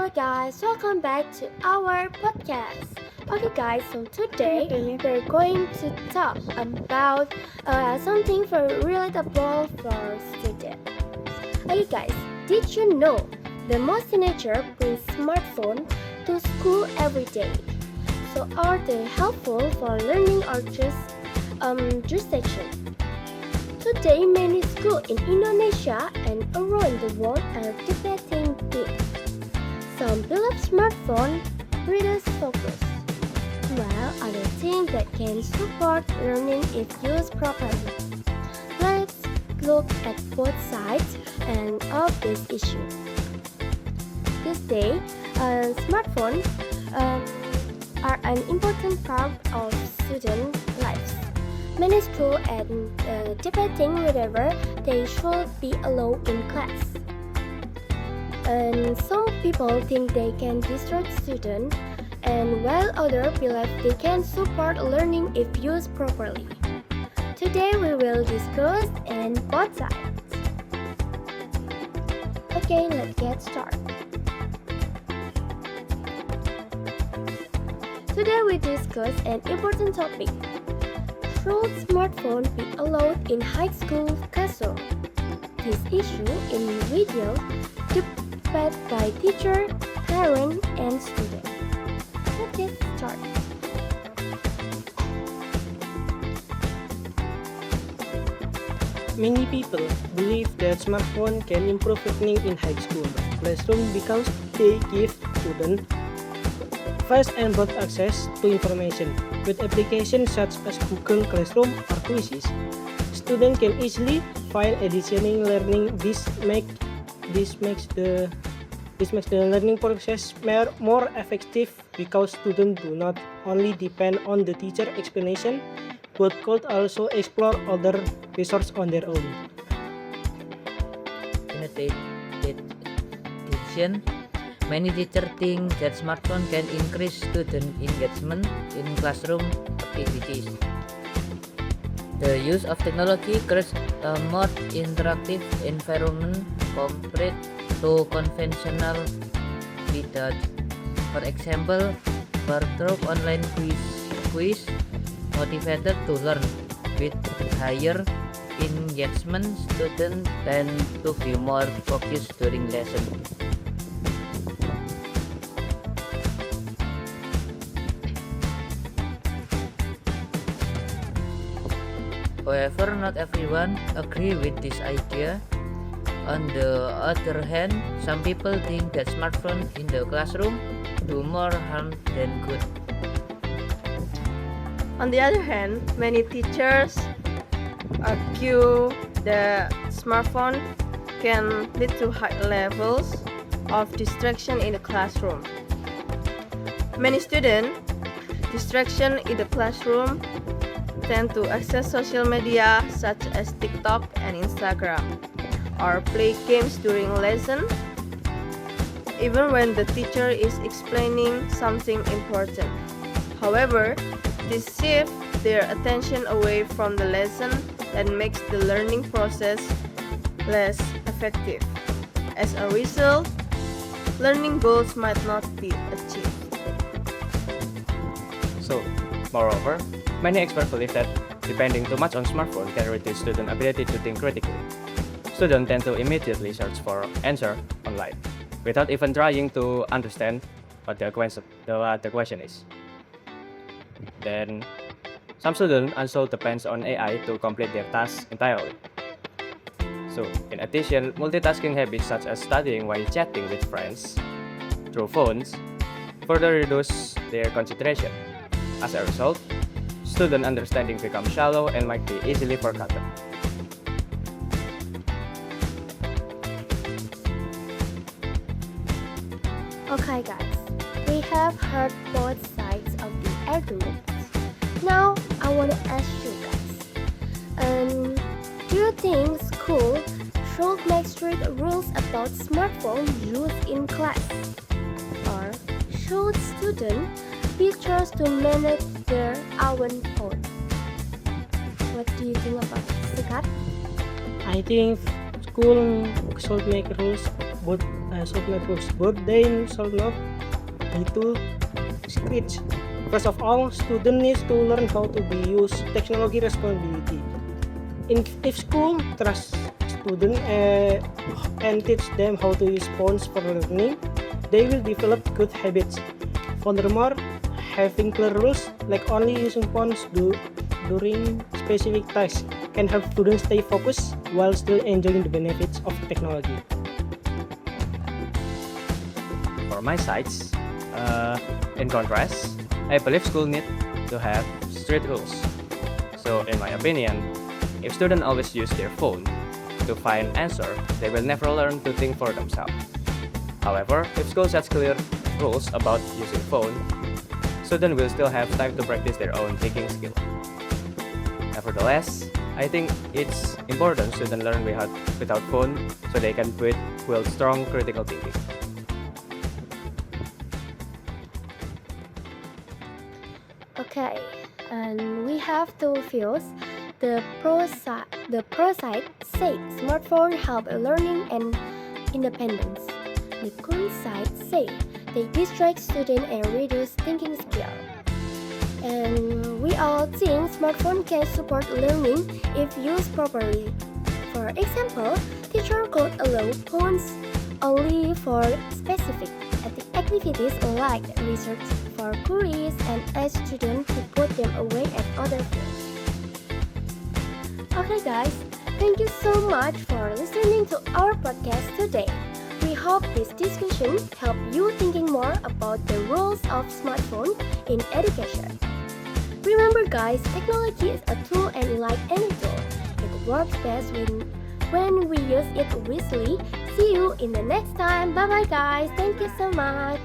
Hello guys, welcome back to our podcast. Okay guys, so today we're going to talk about something for relatable for students. Okay guys, did you know the most teenagers bring smartphone to school every day? So are they helpful for learning or just distraction? Today, many schools in Indonesia and around the world are debating this. Some believe smartphone reduce focus, while others think that can support learning if used properly. Let's look at both sides of this issue. These days, smartphones are an important part of student lives. Many schools are debating whether they should be allowed in class. And some people think they can distract students, and while others believe they can support learning if used properly. Today we will discuss both sides. Okay, let's get started. Today we discuss an important topic. Should smartphones be allowed in high school classroom? This issue in video debated by teachers, parents, and students. Let's get started. Many people believe that smartphone can improve learning in high school classroom because they give students fast and broad access to information. With applications such as Google Classroom or quizzes, students can easily find additional learning. This makes the learning process more effective because students do not only depend on the teacher explanation, but could also explore other resources on their own. In addition, many teachers think that smartphone can increase student engagement in classroom activities. The use of technology creates a more interactive environment compared to conventional methods. For example, through online quiz motivated to learn. With higher engagement, students tend to be more focused during lesson. However, not everyone agree with this idea. On the other hand, some people think that smartphones in the classroom do more harm than good. On the other hand, many teachers argue that smartphone can lead to high levels of distraction in the classroom. Many students distraction in the classroom tend to access social media such as TikTok and Instagram, or play games during lesson, even when the teacher is explaining something important. However, this shifts their attention away from the lesson and makes the learning process less effective. As a result, learning goals might not be achieved. So, moreover, many experts believe that depending too much on smartphone can reduce student ability to think critically. Students tend to immediately search for answer online without even trying to understand what the question is. Then, some students also depend on AI to complete their tasks entirely. So, in addition, multitasking habits such as studying while chatting with friends through phones further reduce their concentration. As a result, student understanding becomes shallow and might be easily forgotten. Okay guys, we have heard both sides of the argument. Now I want to ask you guys, do you think school should make strict rules about smartphone use in class? Or should students be trusted to manage their own phone? What do you think about this, Asykar? I think school should make rules, but social networks, but they shall not be too strict. First of all, student needs to learn how to be use technology responsibility. If school trust student and teach them how to use phones for learning, they will develop good habits. Furthermore, having clear rules like only using phones during specific tasks can help students stay focused while still enjoying the benefits of technology. For my sides, in contrast, I believe school need to have strict rules. So in my opinion, if students always use their phone to find answer, they will never learn to think for themselves. However, if school sets clear rules about using phone, students will still have time to practice their own thinking skill. Nevertheless, I think it's important students learn without phone so they can build strong critical thinking. Okay, and we have two views. The pro side say smartphone help learning and independence. The con side say they distract students and reduce thinking skill. And we all think smartphone can support learning if used properly. For example, teacher could allow phones only for specific activities like research for queries and ask students to put them away at other fields. Okay guys, thank you so much for listening to our podcast today. We hope this discussion helped you thinking more about the roles of smartphone in education. Remember guys, technology is a tool and like any tool, it works best when we use it wisely. See you in the next time. Bye bye guys. Thank you so much.